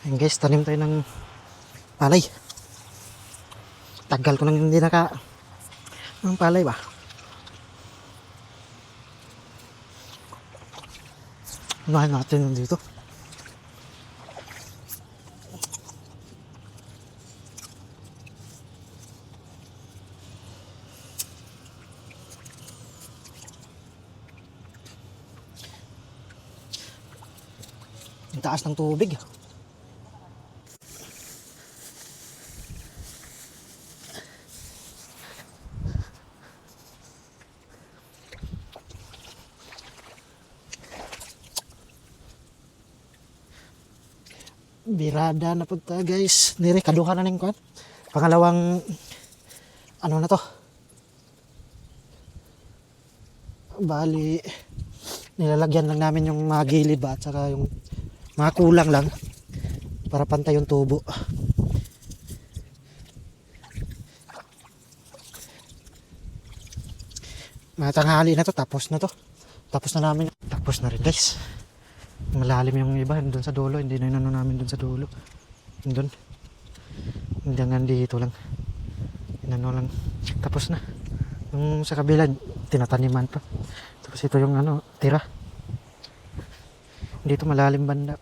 Ayun guys, tanim tayo ng palay. Tagal ko nang hindi ng palay ba. Unahin natin yung dito. Ang taas ng tubig. Birada na punta guys. Nirekaduhan na ng kwan. Pangalawang ano na to. Bali nilalagyan lang namin yung mga gilid ba at saka yung mga kulang lang para pantay yung tubo. Matanghali na to, tapos na to. Tapos na namin. Tapos na rin guys. Malalim yung iba doon sa dulo, hindi na inano namin doon sa dulo. Doon. Hindi nga dito lang. Inano lang. Tapos na. Yung sa kabila tinataniman pa. Tapos ito yung ano, tira. Dito malalim banda.